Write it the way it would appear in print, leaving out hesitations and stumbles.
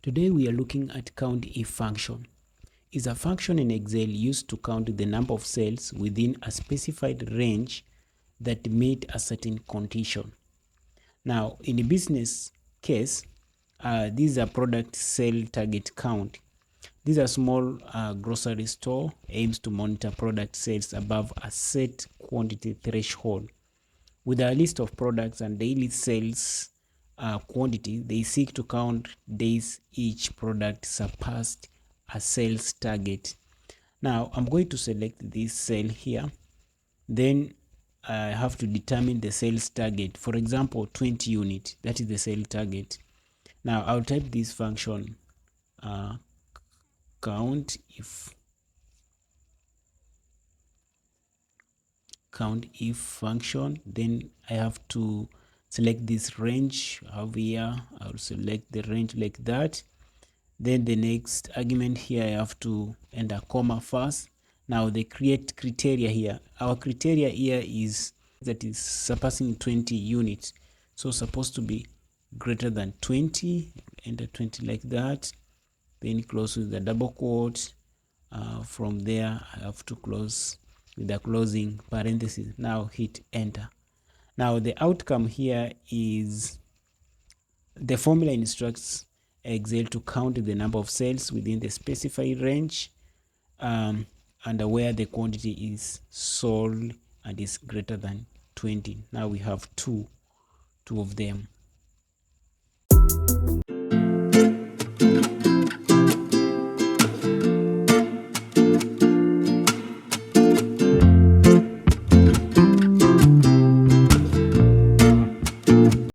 Today we are looking at COUNTIF function. It's a function in Excel used to count the number of cells within a specified range that meet a certain condition. Now, in a business case, this is a product sale target count. This is a small grocery store aims to monitor product sales above a set quantity threshold. With a list of products and daily sales quantity, they seek to count days each product surpassed a sales target. Now, I'm going to select this cell here. Then I have to determine the sales target. For example, 20 units. That is the sale target. Now, I'll type this function COUNTIF function. Then I have to select this range over here. I'll select the range like that. Then the next argument here, I have to enter comma first. Now the create criteria here. Our criteria here is that is surpassing 20 units. So supposed to be greater than 20. Enter 20 like that. Then close with the double quote. From there, I have to close with the closing parenthesis. Now hit enter. Now the outcome here is the formula instructs Excel to count the number of cells within the specified range and where the quantity is sold and is greater than 20. Now we have two of them.